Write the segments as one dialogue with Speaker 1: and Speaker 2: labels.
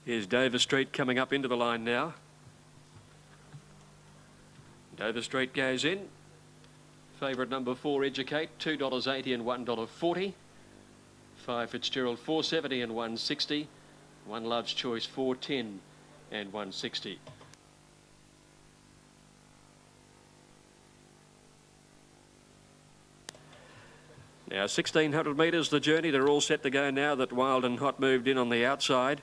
Speaker 1: Here's Dover Street coming up into the line now. Dover Street goes in. Favourite number 4, Educate, $2.80 and $1.40. 5 Fitzgerald, $4.70 and $1.60. 1 Love's Choice, $4.10 and $1.60. Now 1,600 metres the journey. They're all set to go now that Wild and Hot moved in on the outside.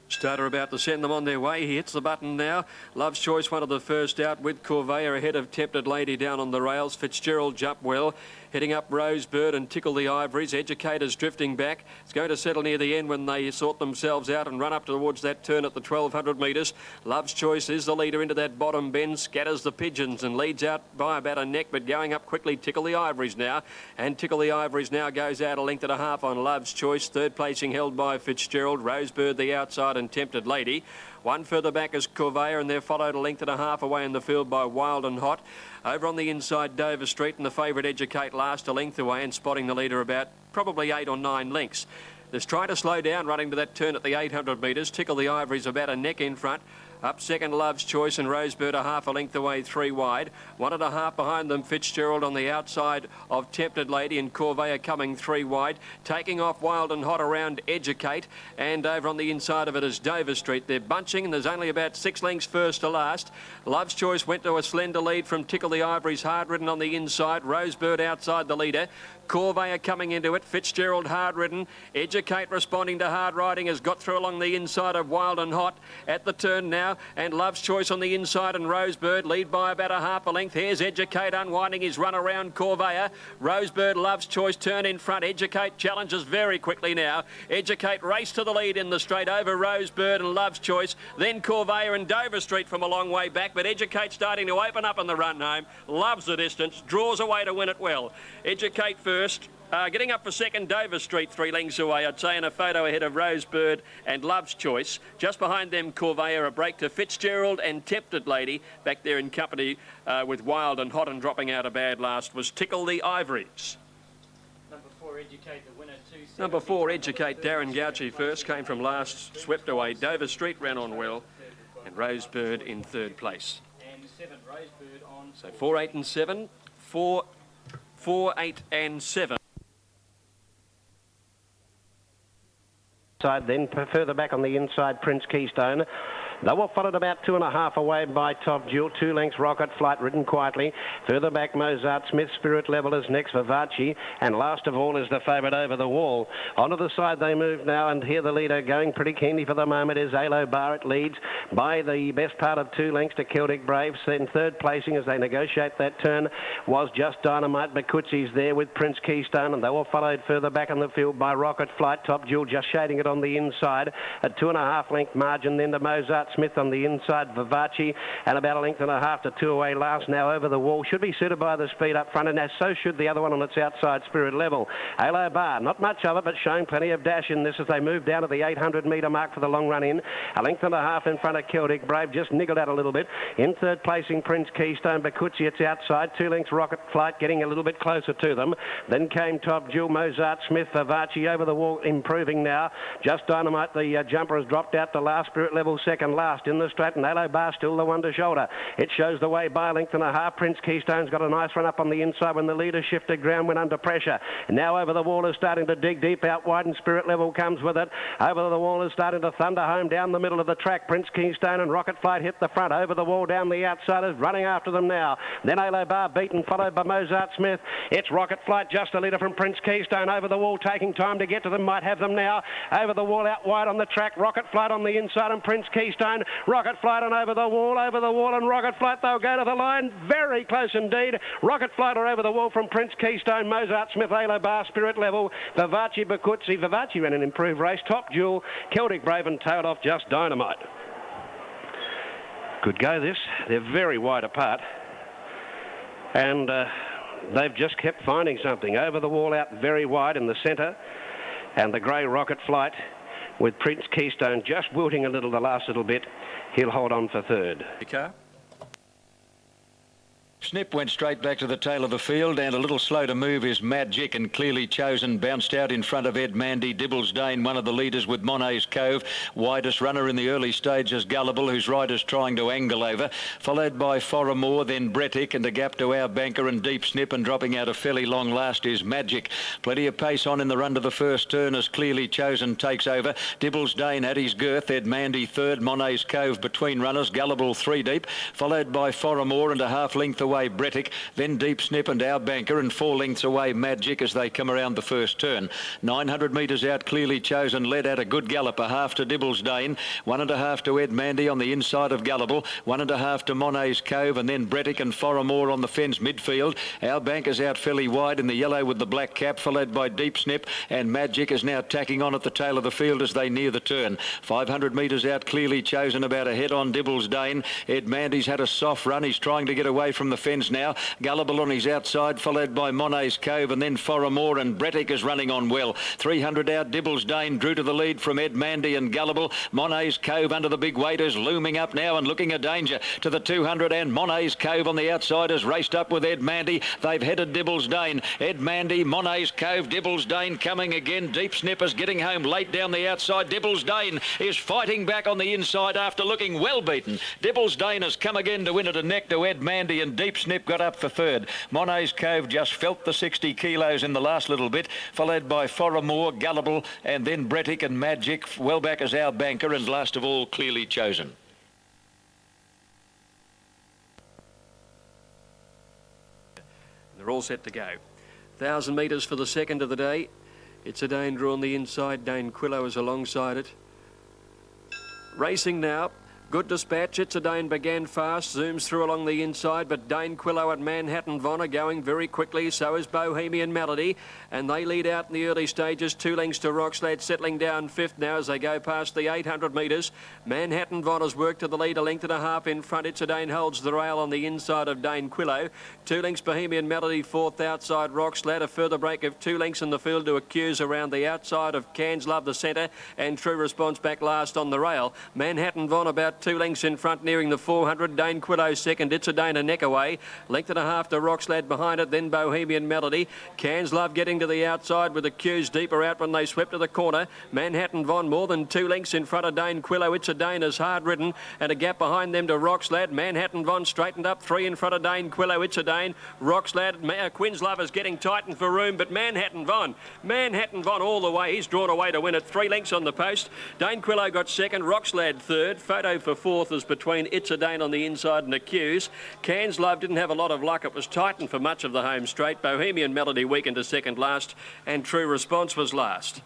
Speaker 1: Starter about to send them on their way. He hits the button now. Love's Choice, one of the first out with Corvair ahead of Tempted Lady down on the rails. Fitzgerald jump well. Heading up Rosebird and Tickle the Ivories. Educators drifting back. It's going to settle near the end when they sort themselves out and run up towards that turn at the 1,200 metres. Love's Choice is the leader into that bottom bend. Scatters the pigeons and leads out by about a neck, but going up quickly, Tickle the Ivories now. And Tickle the Ivories now goes out a length and a half on Love's Choice. Third placing held by Fitzgerald. Rosebird the outside and Tempted Lady. One further back is Corvair, and they're followed a length and a half away in the field by Wild and Hot. Over on the inside, Dover Street and the favourite Educate last a length away and spotting the leader about probably 8 or 9 lengths. There's trying to slow down running to that turn at the 800 metres. Tickle the Ivories about a neck in front. Up second, Love's Choice and Rosebird a half a length away, 3 wide. 1.5 behind them, Fitzgerald on the outside of Tempted Lady and Corvair coming 3 wide. Taking off Wild and Hot around Educate, and over on the inside of it is Dover Street. They're bunching and there's only about 6 lengths first to last. Love's Choice went to a slender lead from Tickle the Ivories, hard ridden on the inside. Rosebird outside the leader. Corvair coming into it. Fitzgerald hard ridden. Educate responding to hard riding has got through along the inside of Wild and Hot at the turn now. And Love's Choice on the inside and Rosebird lead by about a half a length. Here's Educate unwinding his run around Corvair. Rosebird, Love's Choice turn in front. Educate challenges very quickly now. Educate race to the lead in the straight over Rosebird and Love's Choice. Then Corvair and Dover Street from a long way back. But Educate starting to open up on the run home. Loves the distance. Draws away to win it well. Educate first. Getting up for second, Dover Street 3 lengths away, I'd say, in a photo ahead of Rosebird and Love's Choice. Just behind them, Corvair, a break to Fitzgerald and Tempted Lady. Back there in company with Wild and Hot, and dropping out a bad last was Tickle the Ivories.
Speaker 2: Number 4, Educate, the winner, 2.
Speaker 1: Number 4, Educate, Darren Gauci first, came from last, swept away. Dover Street ran on well, and Rosebird in 3rd place.
Speaker 2: And 7, Rosebird on.
Speaker 1: So 4, 8 and 7, 4, 8 and 7.
Speaker 3: Side then further back on the inside, Prince Keystone. They were followed about 2.5 away by Top Jewel. 2 lengths Rocket Flight ridden quietly. Further back Mozart Smith, Spirit Level is next, Vivace, and last of all is the favourite Over the Wall. Onto the side they move now, and here the leader going pretty keenly for the moment is Alo Bar. It leads by the best part of 2 lengths to Celtic Braves. In 3rd placing as they negotiate that turn was Just Dynamite. Bakutsi's there with Prince Keystone, and they were followed further back in the field by Rocket Flight. Top Jewel just shading it on the inside. A 2.5 length margin then to Mozart Smith on the inside, Vivace, and about a length and a half to 2 away last. Now Over the Wall should be suited by the speed up front, and as so should the other one on its outside, Spirit Level. Alo Bar, not much of it, but showing plenty of dash in this as they move down to the 800 metre mark for the long run in. A length and a half in front of Celtic Brave, just niggled out a little bit. In 3rd placing, Prince Keystone. Bakutsi, it's outside. 2 lengths Rocket Flight getting a little bit closer to them. Then came Top Jewel, Mozart Smith, Vivace. Over the Wall improving now. Just Dynamite, the jumper, has dropped out to last. Spirit Level second last in the straight, and Alo Bar still the one to shoulder. It shows the way by a length and a half. Prince Keystone's got a nice run up on the inside when the leader shifted ground, went under pressure. Now Over the Wall is starting to dig deep out wide, and Spirit Level comes with it. Over the Wall is starting to thunder home down the middle of the track. Prince Keystone and Rocket Flight hit the front. Over the Wall down the outside is running after them now. Then Alo Bar beaten, followed by Mozart Smith. It's Rocket Flight just a leader from Prince Keystone. Over the Wall taking time to get to them, might have them now. Over the Wall out wide on the track. Rocket Flight on the inside and Prince Keystone. Rocket Flight and Over the Wall and Rocket Flight. They'll go to the line. Very close indeed. Rocket Flight are Over the Wall from Prince Keystone, Mozart Smith, Alo Bar, Spirit Level, Vivace, Bakutsi. Vivace ran an improved race. Top Jewel, Celtic Brave, and tailed off Just Dynamite. Good go this. They're very wide apart. And they've just kept finding something. Over the Wall out very wide in the centre. And the grey Rocket Flight with Prince Keystone just wilting a little the last little bit. He'll hold on for 3rd.
Speaker 4: Snip went straight back to the tail of the field, and a little slow to move is Magic, and Clearly Chosen bounced out in front of Ed Mandy. Dibbles Dane, one of the leaders with Moonnee's Cove. Widest runner in the early stages, Gullible, whose rider's trying to angle over. Followed by Phar, then Bretick, and a gap to Our Banker and Deep Snip, and dropping out a fairly long last is Magic. Plenty of pace on in the run to the first turn as Clearly Chosen takes over. Dibbles Dane at his girth, Ed Mandy third, Moonnee's Cove between runners, Gullible 3 deep, followed by Phar and a half length away Bretick, then Deep Snip and Our Banker, and 4 lengths away Magic as they come around the first turn. 900 metres out, Clearly Chosen led at a good gallop, a half to Dibbles Dane, 1.5 to Ed Mandy on the inside of Gullible, 1.5 to Moonnee's Cove, and then Bretick and Phar on the fence midfield. Our Banker's out fairly wide in the yellow with the black cap, followed by Deep Snip, and Magic is now tacking on at the tail of the field as they near the turn. 500 metres out, Clearly Chosen about a head on Dibbles Dane. Ed Mandy's had a soft run. He's trying to get away from the fence now. Gullible on his outside, followed by Moonnee's Cove, and then Phar, and Bretick is running on well. 300 out, Dibbles Dane drew to the lead from Ed Mandy and Gullible. Moonnee's Cove under the big waiters, looming up now and looking a danger to the 200, and Moonnee's Cove on the outside has raced up with Ed Mandy. They've headed Dibbles Dane. Ed Mandy, Moonnee's Cove, Dibbles Dane coming again. Deep Snippers getting home late down the outside. Dibbles Dane is fighting back on the inside after looking well beaten. Dibbles Dane has come again to win at a neck to Ed Mandy, and Deep Snip got up for third. Moonnee's Cove just felt the 60 kilos in the last little bit, followed by Phar, Gullible, and then Bretick and Magic. Well back as Our Banker, and last of all, Clearly Chosen.
Speaker 1: They're all set to go. 1,000 metres for the second of the day. It's a Dane draw on the inside. Dane Quillo is alongside it. Racing now. Good dispatch. It's a Dane began fast, zooms through along the inside, but Dane Quillo and Manhattan Von are going very quickly. So is Bohemian Melody, and they lead out in the early stages. 2 lengths to Rockslad, settling down fifth now as they go past the 800 metres. Manhattan Von has worked to the lead, a length and a half in front. It's a Dane holds the rail on the inside of Dane Quillo. 2 lengths Bohemian Melody, fourth outside Rockslad. A further break of 2 lengths in the field to accuse around the outside of Cairns Love the centre, and True Response back last on the rail. Manhattan Von about 2 lengths in front, nearing the 400. Dane Quillo second. It's a Dane a neck away. Length and a half to Rockslad behind it, then Bohemian Melody. Cairns Love getting to the outside with the cues deeper out when they swept to the corner. Manhattan Von more than 2 lengths in front of Dane Quillo. It's a Dane is hard ridden, and a gap behind them to Rockslad. Manhattan Von straightened up 3 in front of Dane Quillo. It's a Dane. Rockslad, Quinn's Love is getting tightened for room, but Manhattan Von all the way. He's drawn away to win it. 3 lengths on the post. Dane Quillo got second. Rockslad third. Photo for fourth is between It's a Dane on the inside and Accuse. Cairns Love didn't have a lot of luck. It was tightened for much of the home straight. Bohemian Melody weakened to second last, and True Response was last.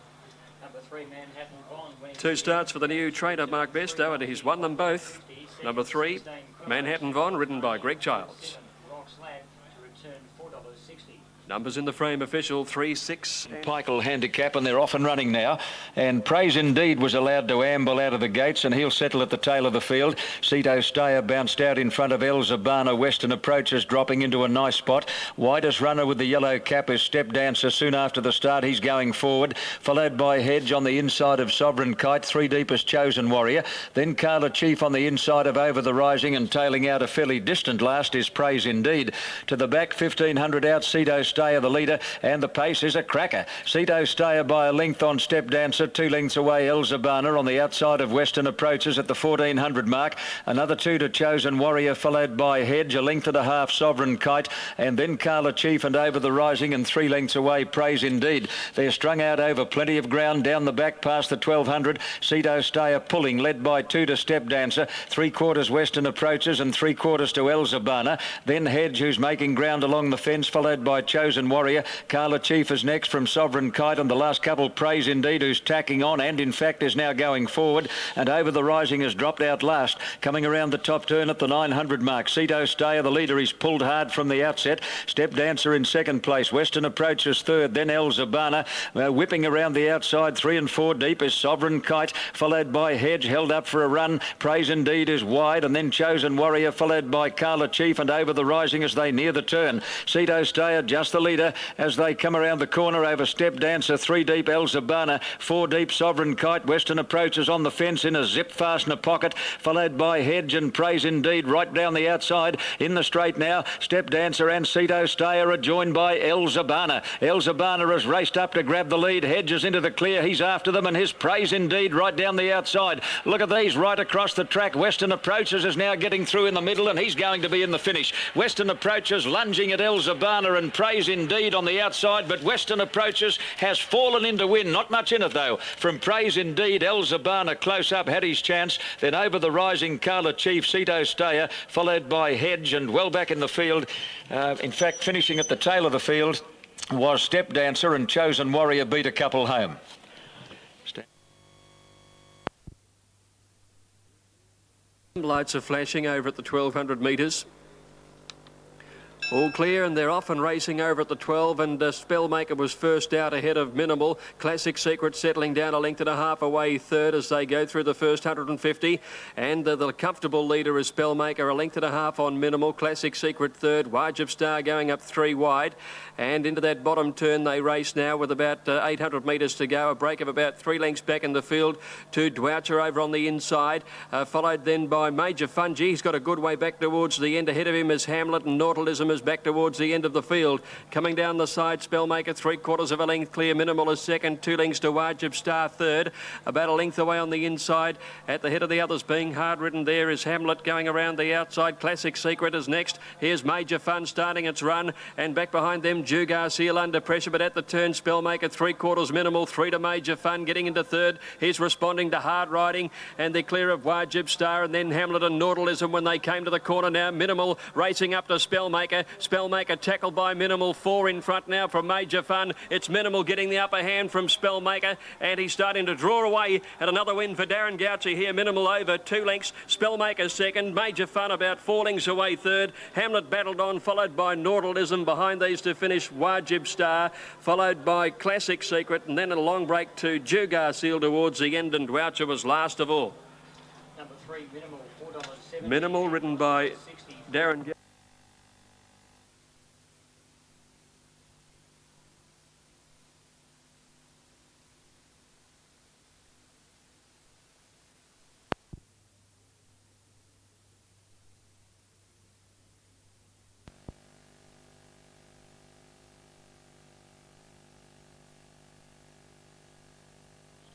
Speaker 2: Number 3, Manhattan Von.
Speaker 1: 2 starts for the new trainer, Mark Bestow, and he's won them both. Number 3, Manhattan Von, ridden by Greg Childs.
Speaker 2: Rockslad to return $4.60.
Speaker 1: Numbers in the frame official 3, 6.
Speaker 4: Pike'll handicap, and they're off and running now. And Praise Indeed was allowed to amble out of the gates, and he'll settle at the tail of the field. Ceto Stayer bounced out in front of El Zabana. Western Approaches dropping into a nice spot. Widest runner with the yellow cap is Step Dancer. Soon after the start, he's going forward, followed by Hedge on the inside of Sovereign Kite. 3 deep is Chosen Warrior. Then Carla Chief on the inside of Over the Rising, and tailing out a fairly distant last is Praise Indeed. To the back, 1,500 out, Ceto Stayer the leader, and the pace is a cracker. Ceto Stayer by a length on Step Dancer. 2 lengths away El Zabana on the outside of Western Approaches at the 1,400 mark. Another 2 to Chosen Warrior, followed by Hedge, a length and a half Sovereign Kite, and then Carla Chief and Over the Rising, and 3 lengths away Praise Indeed. They're strung out over plenty of ground down the back past the 1,200. Ceto Stayer pulling, led by 2 to Step Dancer, 3/4 Western Approaches, and 3/4 to El Zabana. Then Hedge, who's making ground along the fence, followed by Chosen Warrior. Carla Chief is next from Sovereign Kite, and the last couple Praise Indeed, who's tacking on and in fact is now going forward, and Over the Rising has dropped out last. Coming around the top turn at the 900 mark, Ceto Stayer the leader. He's pulled hard from the outset. Step Dancer in second place. Western Approaches third, then El Zabana. Whipping around the outside, 3 and 4 deep is Sovereign Kite, followed by Hedge, held up for a run. Praise Indeed is wide, and then Chosen Warrior, followed by Carla Chief and Over the Rising as they near the turn. Ceto Stayer just the leader as they come around the corner over Step Dancer, 3 deep Elzabana, 4 deep Sovereign Kite. Western Approaches on the fence in a zip fastener pocket, followed by Hedge and Praise Indeed right down the outside. In the straight now, Step Dancer and Ceto Stayer are joined by Elzabana. Elzabana has raced up to grab the lead. Hedge is into the clear. He's after them, and his Praise Indeed right down the outside. Look at these right across the track. Western Approaches is now getting through in the middle, and he's going to be in the finish. Western Approaches lunging at Elzabana and Praise Indeed on the outside, but Western Approaches has fallen in to win. Not much in it though. From Praise Indeed, Elzabana close up had his chance. Then over the rising Carla Chief, Ceto Stayer, followed by Hedge, and well back in the field. In fact, finishing at the tail of the field was Step Dancer, and Chosen Warrior beat a couple home.
Speaker 1: Lights are flashing over at the 1200 metres. All clear, and they're off and racing over at the 12, and Spellmaker was first out ahead of Minimal. Classic Secret settling down a length and a half away third as they go through the first 150, and the comfortable leader is Spellmaker, a length and a half on Minimal. Classic Secret third, Wajib Star going up 3 wide, and into that bottom turn they race now with about 800 metres to go. A break of about 3 lengths back in the field to Dwoucher over on the inside, followed then by Major Fungi. He's got a good way back towards the end. Ahead of him is Hamlet, and Nautilism is back towards the end of the field. Coming down the side, Spellmaker 3/4 of a length clear. Minimal is second, 2 lengths to Wajib Star third. About a length away on the inside. At the head of the others being hard ridden there is Hamlet going around the outside. Classic Secret is next. Here's Major Fun starting its run, and back behind them Jugar Seal under pressure, but at the turn Spellmaker 3/4 Minimal, 3 to Major Fun getting into third. He's responding to hard riding, and they're clear of Wajib Star, and then Hamlet and Nautilism when they came to the corner now. Minimal racing up to Spellmaker. Spellmaker tackled by Minimal, 4 in front now from Major Fun. It's Minimal getting the upper hand from Spellmaker, and he's starting to draw away, and another win for Darren Gouchy here. Minimal over 2 lengths, Spellmaker second, Major Fun about 4 lengths away third. Hamlet battled on, followed by Nautilism. Behind these to finish Wajib Star, followed by Classic Secret, and then a long break to Jugar Seal towards the end, and Dwoucher was last of all.
Speaker 2: Number 3, Minimal, $4.70.
Speaker 1: Minimal, ridden by Darren Gouchy.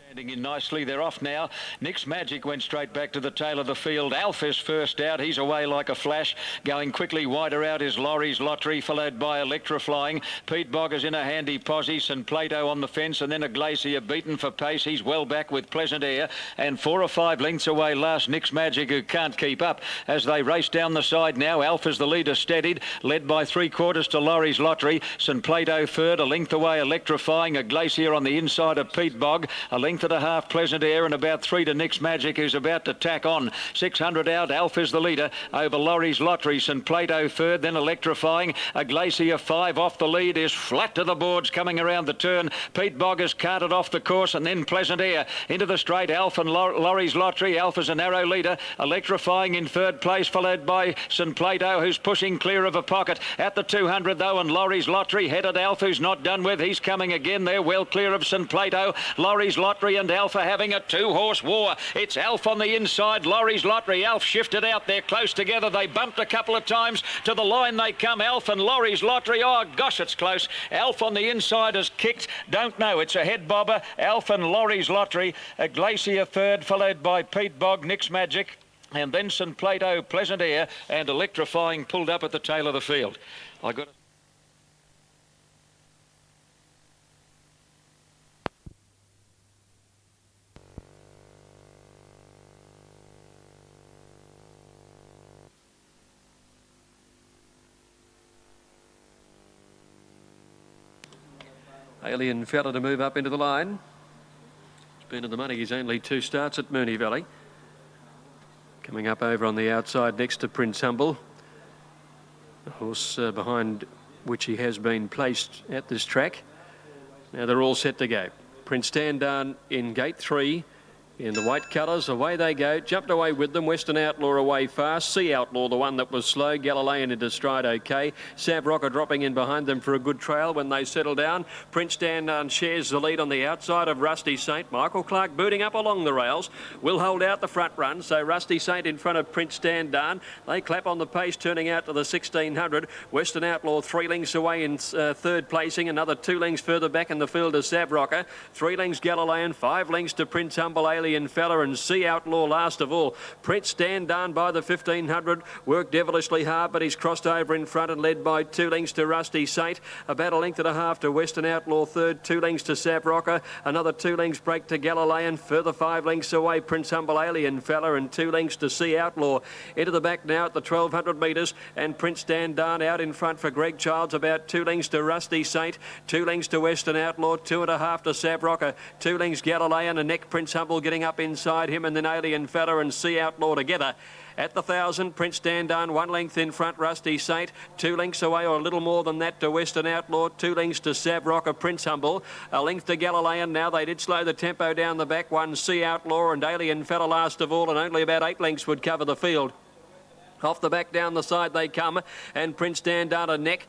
Speaker 4: Standing in nicely, they're off now. Nick's Magic went straight back to the tail of the field. Alpha's first out, he's away like a flash. Going quickly wider out is Laurie's Lottery, followed by Electrifying. Pete Bogger's in a handy posse, St Plato on the fence, and then a Glacier beaten for pace. He's well back with Pleasant Air, and 4 or 5 lengths away last Nick's Magic, who can't keep up as they race down the side now. Alpha's the leader, steadied, led by 3/4 to Laurie's Lottery. St Plato third, a length away Electrifying. A Glacier on the inside of Pete Bog, a length and a half Pleasant Air, and about 3 to Nick's Magic, who's about to tack on. 600 out, Alpha's the leader over Laurie's Lottery. St Plato third, then Electrifying. A Glacier 5 off the lead is flat to the boards coming around the turn. Pete Bog has carted off the course, and then Pleasant Air into the straight. Alpha and Laurie's Lottery. Alpha's a narrow leader. Electrifying in third place, followed by St Plato, who's pushing clear of a pocket at the 200 though, and Laurie's Lottery headed Alpha, who's not done with. He's coming again. They're well clear of St Plato. Laurie's Lottery and Alpha having a 2-horse war. It's Alf on the inside, Laurie's Lottery. Alf shifted out. They're close together. They bumped a couple of times. To the line they come, Alf and Laurie's Lottery. Oh, gosh, it's close. Alf on the inside has kicked. Don't know. It's a head bobber. Alf and Laurie's Lottery. A Glacier third, followed by Pete Bog, Nick's Magic, and then St Plato, Pleasant Air, and Electrifying pulled up at the tail of the field. I got
Speaker 1: Alien fella to move up into the line. He's been in the money. He's only 2 starts at Moonee Valley. Coming up over on the outside next to Prince Humble. The horse behind which he has been placed at this track. Now they're all set to go. Prince Standarn in gate 3. In the white colours, away they go. Jumped away with them. Western Outlaw away fast. Sea Outlaw, the one that was slow. Galilean into stride okay. Sav Rocker dropping in behind them for a good trail when they settle down. Prince Dan shares the lead on the outside of Rusty Saint. Michael Clark booting up along the rails. Will hold out the front run. So Rusty Saint in front of Prince Dan Dan. They clap on the pace, turning out to the 1600. Western Outlaw 3 lengths away in third placing. Another 2 lengths further back in the field to Sav Rocker. 3 lengths Galilean. 5 lengths to Prince Humble Alien Fella, and Sea Outlaw last of all. Prince Dan Dan by the 1500 worked devilishly hard, but he's crossed over in front and led by 2 lengths to Rusty Saint. About a length and a half to Western Outlaw third. 2 lengths to Sav Rocker. Another 2 lengths break to Galilean. Further 5 lengths away Prince Humble Alien Fella, and 2 lengths to Sea Outlaw. Into the back now at the 1200 metres, and Prince Dan Dan out in front for Greg Childs. About 2 lengths to Rusty Saint. 2 lengths to Western Outlaw. 2.5 to Sav Rocker. 2 lengths Galilean, and neck Prince Humble getting up inside him, and then Alien Fella and Sea Outlaw together. At the 1,000, Prince Dan Dan 1 length in front, Rusty Saint. 2 lengths away, or a little more than that, to Western Outlaw. 2 lengths to Sav Rocker, Prince Humble. A length to Galilean. Now they did slow the tempo down the back. 1 Sea Outlaw and Alien Fella last of all, and only about 8 lengths would cover the field. Off the back down the side they come, and Prince Dan Dan a neck.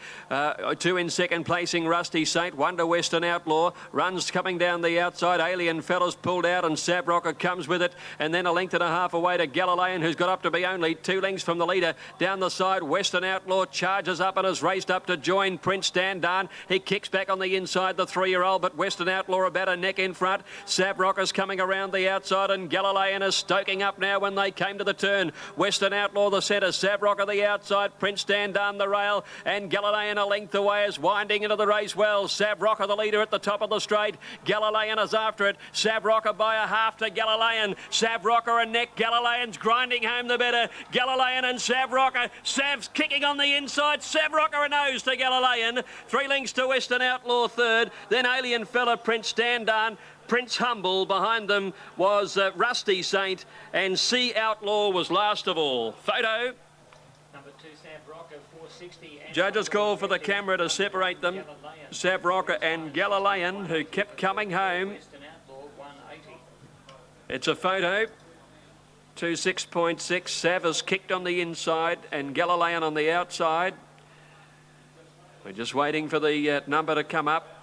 Speaker 1: 2 in second placing, Rusty Saint. 1 to Western Outlaw. Runs coming down the outside. Alien Fella's pulled out, and Sav Rocker comes with it. And then a length and a half away to Galilean, who's got up to be only 2 lengths from the leader. Down the side, Western Outlaw charges up and has raced up to join Prince Dan Dan. He kicks back on the inside, the 3-year-old, but Western Outlaw about a neck in front. Sav Rocker's coming around the outside, and Galilean is stoking up now when they came to the turn. Western Outlaw the centre. Sav Rocker the outside, Prince Dan Dan the rail, and Galilean a length away is winding into the race well. Sav Rocker the leader at the top of the straight. Galilean is after it. Sav Rocker by a half to Galilean. Sav Rocker and neck. Galilean's grinding home the better. Galilean and Sav Rocker. Sav's kicking on the inside. Sav Rocker a nose to Galilean. 3 lengths to Western Outlaw third. Then Alien Fella, Prince Dan Dan. Prince Humble. Behind them was Rusty Saint, and Sea Outlaw was last of all. Photo.
Speaker 2: Number 2, Sav Rocker, 460.
Speaker 1: Judges call for the camera to separate them. Sav Rocker and Galilean, who kept coming home.
Speaker 2: Western Outlaw, 180.
Speaker 1: It's a photo. 26.6. Sav has kicked on the inside and Galilean on the outside. We're just waiting for the number to come up.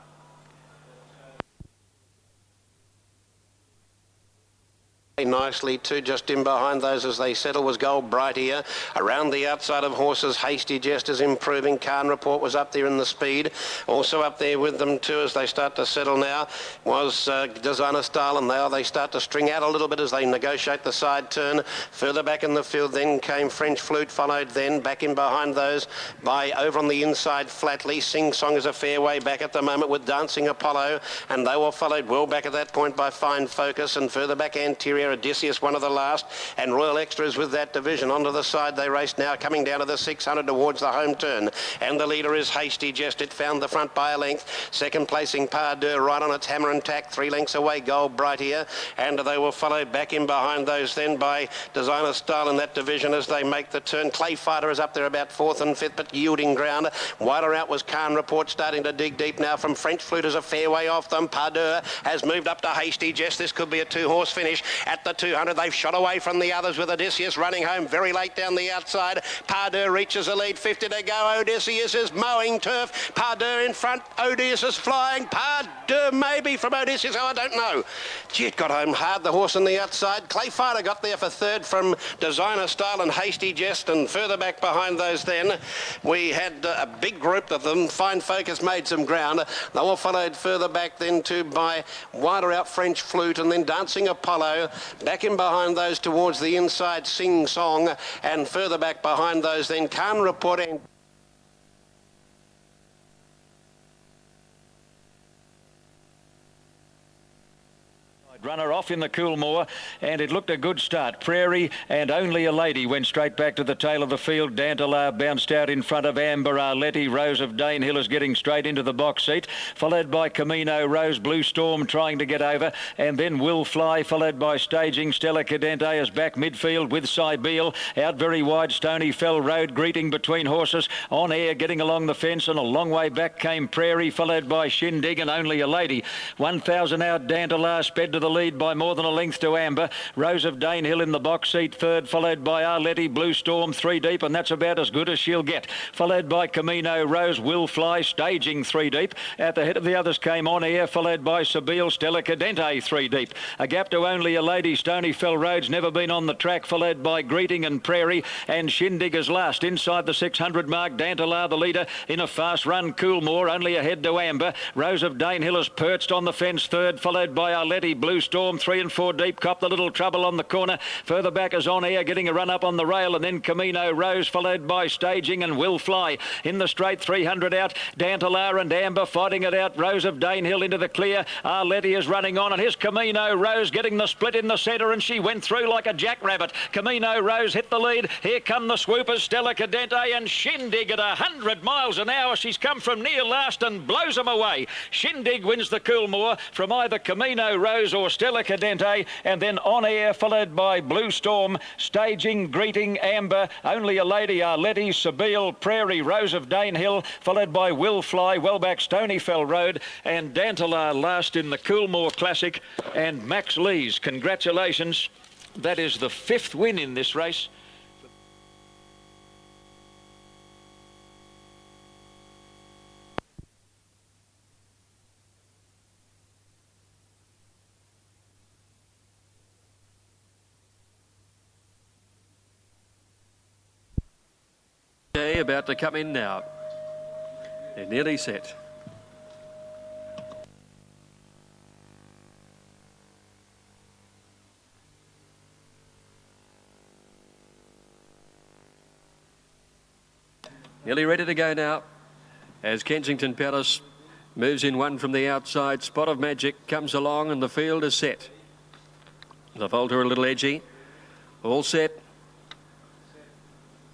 Speaker 3: Nicely too, just in behind those as they settle was Gold Bright here. Around the outside of horses, Hasty Jest is improving. Khan Report was up there in the speed. Also up there with them too as they start to settle now was Designer Style, and now they start to string out a little bit as they negotiate the side turn. Further back in the field then came French Flute, followed then back in behind those by over on the inside Flatly. Sing Song is a fair way back at the moment with Dancing Apollo, and they were followed well back at that point by Fine Focus, and further back Anterior Odysseus, one of the last, and Royal Extras with that division. Onto the side they race now, coming down to the 600 towards the home turn, and the leader is Hasty Jest. It found the front by a length. Second placing Pardeur right on its hammer and tack, 3 lengths away Gold Bright here, and they were followed back in behind those then by Designer Style in that division as they make the turn. Clay Fighter is up there about 4th and 5th, but yielding ground. Wider out was Khan Report, starting to dig deep now from French Flute as a fair way off them. Pardeur has moved up to Hasty Jest. This could be a 2-horse finish. At the 200, they've shot away from the others with Odysseus running home very late down the outside. Pardeur reaches the lead, 50 to go. Odysseus is mowing turf. Pardeur in front. Odysseus is flying. Pardeur maybe from Odysseus. Oh, I don't know. Gee, it got home hard, the horse on the outside. Clay Fighter got there for third from Designer Style and Hasty Jest, and further back behind those then we had a big group of them. Fine Focus made some ground. They were followed further back then too by wider out French Flute, and then Dancing Apollo. Back in behind those towards the inside Sing Song, and further back behind those then Khan Reporting.
Speaker 4: Runner off in the Coolmore, and it looked a good start. Prairie and Only a Lady went straight back to the tail of the field. Dantelar bounced out in front of Amber Arletti. Rose of Danehill is getting straight into the box seat, followed by Camino Rose. Blue Storm trying to get over, and then Will Fly, followed by Staging. Stella Cadente is back midfield with Sibeal. Out very wide, Stony Fell Road greeting between horses. On air getting along the fence, and a long way back came Prairie, followed by Shindig and Only a Lady. 1,000 out, Dantelar sped to the the lead by more than a length to Amber. Rose of Danehill in the box seat third, followed by Arletty, Blue Storm 3 deep, and that's about as good as she'll get. Followed by Camino Rose, Will Fly, staging 3 deep. At the head of the others came On Air, followed by Sabile, Stella Cadente 3 deep. A gap to Only a Lady, Stony Fell Road's never been on the track, followed by Greeting and Prairie, and Shindigger's last. Inside the 600 mark, Dantalar the leader in a fast run. Coolmore only ahead to Amber. Rose of Danehill is perched on the fence third, followed by Arletty, Blue Storm 3 and 4 deep. Cop the Little Trouble on the corner. Further back is On Air getting a run up on the rail, and then Camino Rose, followed by Staging and Will Fly. In the straight 300 out, Dantalar and Amber fighting it out. Rose of Danehill into the clear. Arletty is running on, and here's Camino Rose getting the split in the centre, and she went through like a jackrabbit. Camino Rose hit the lead. Here come the swoopers, Stella Cadente and Shindig at 100 miles an hour. She's come from near last and blows them away. Shindig wins the Coolmore from either Camino Rose or Stella Cadente, and then On Air followed by Blue Storm, Staging, Greeting, Amber, Only a Lady, Arletty, Sabile, Prairie, Rose of Danehill, followed by Will Fly, well back Stonyfell Road, and Dantalar last in the Coolmore Classic, and Max Lees. Congratulations. That is the 5th win in this race.
Speaker 1: Okay, about to come in now. They're nearly set. Nearly ready to go now as Kensington Palace moves in one from the outside. Spot of Magic comes along and the field is set. La Volta a little edgy. All set.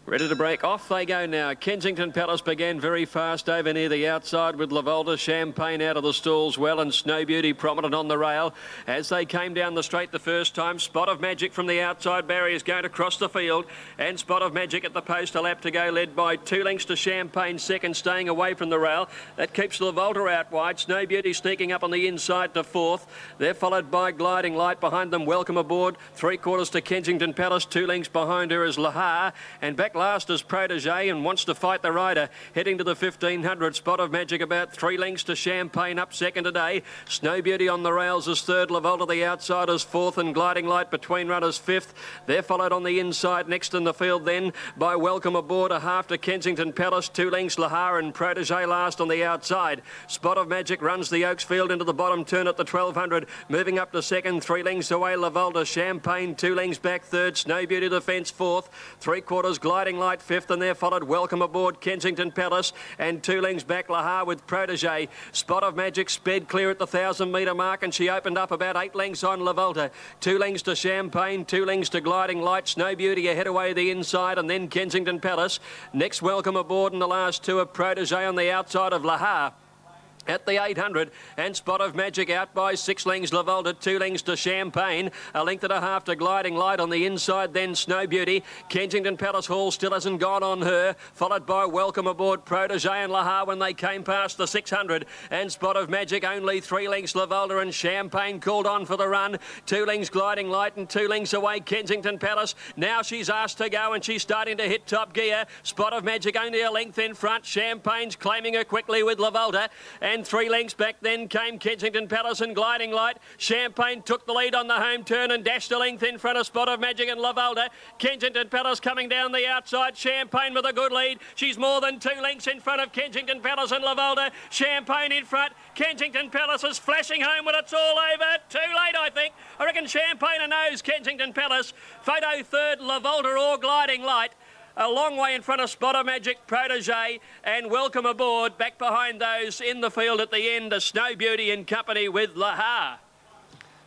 Speaker 1: Ready to break. Off they go now. Kensington Palace began very fast over near the outside with La Volta. Champagne out of the stalls well, and Snow Beauty prominent on the rail. As they came down the straight the first time, Spot of Magic from the outside barrier is going to cross the field, and Spot of Magic at the post, a lap to go, led by 2 lengths to Champagne second, staying away from the rail. That keeps La Volta out wide. Snow Beauty sneaking up on the inside to 4th. They're followed by Gliding Light behind them. Welcome Aboard 3/4 to Kensington Palace. 2 lengths behind her is Lahar, and back last is Protégé and wants to fight the rider. Heading to the 1500, Spot of Magic about 3 lengths to Champagne up second today. Snow Beauty on the rails is third. La Volta the outside is 4th, and Gliding Light between runners 5th. They're followed on the inside next in the field then by Welcome Aboard, a half to Kensington Palace. 2 lengths Lahar and Protégé last on the outside. Spot of Magic runs the Oaks field into the bottom turn at the 1200, moving up to second. 3 lengths away La Volta. Champagne 2 lengths back third. Snow Beauty the fence 4th. 3/4 Gliding Light 5th, and there followed Welcome Aboard, Kensington Palace, and 2 lengths back Lahar with Protégé. Spot of Magic sped clear at the 1,000-metre mark, and she opened up about 8 lengths on La Volta. 2 lengths to Champagne, 2 lengths to Gliding Light. Snow Beauty ahead away the inside, and then Kensington Palace. Next Welcome Aboard, and the last two are Protégé on the outside of Lahar at the 800, and Spot of Magic out by 6 lengths. La Volta, 2 lengths to Champagne, a length and a half to Gliding Light on the inside, then Snow Beauty. Kensington Palace Hall still hasn't gone on her, followed by Welcome Aboard, Protégé and Lahar when they came past the 600, and Spot of Magic only 3 lengths. La Volta and Champagne called on for the run. 2 lengths Gliding Light and 2 lengths away Kensington Palace. Now she's asked to go and she's starting to hit top gear. Spot of Magic only a length in front. Champagne's claiming her quickly with La Volta, and 3 lengths back then came Kensington Palace and Gliding Light. Champagne took the lead on the home turn and dashed a length in front of Spot of Magic and La Volta. Kensington Palace coming down the outside. Champagne with a good lead. She's more than 2 lengths in front of Kensington Palace and La Volta. Champagne in front. Kensington Palace is flashing home when it's all over. Too late, I think. I reckon Champagne knows Kensington Palace. Photo third, La Volta or Gliding Light. A long way in front of Spot of Magic, Protégé, and Welcome Aboard. Back behind those in the field at the end, a Snow Beauty in company with Lahar.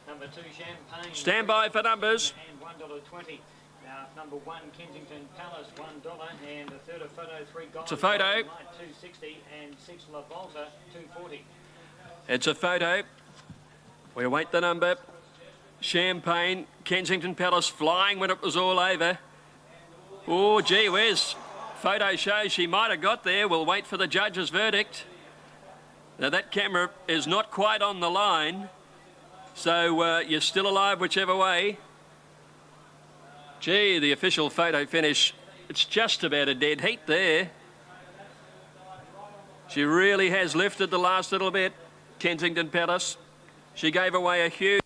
Speaker 2: Number 2, Champagne.
Speaker 1: Stand by for numbers.
Speaker 2: And $1.20. Now, number 1, Kensington Palace, $1. And a third of photo 3 gold.
Speaker 1: It's a photo.
Speaker 2: $2.60 and 6 La Volta, $2.40.
Speaker 1: It's a photo. We await the number. Champagne, Kensington Palace flying when it was all over. Oh, gee whiz. Photo shows she might have got there. We'll wait for the judge's verdict. Now, that camera is not quite on the line. So you're still alive whichever way. Gee, the official photo finish, it's just about a dead heat there. She really has lifted the last little bit, Kensington Palace. She gave away a huge...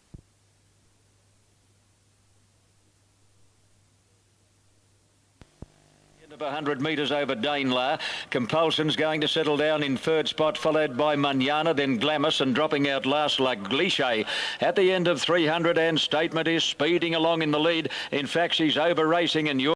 Speaker 4: Of 100 metres over Danelaw. Compulsion's going to settle down in third spot, followed by Manana, then Glamis, and dropping out last La Gliche. At the end of 300, and Statement is speeding along in the lead. In fact, she's over racing, and you're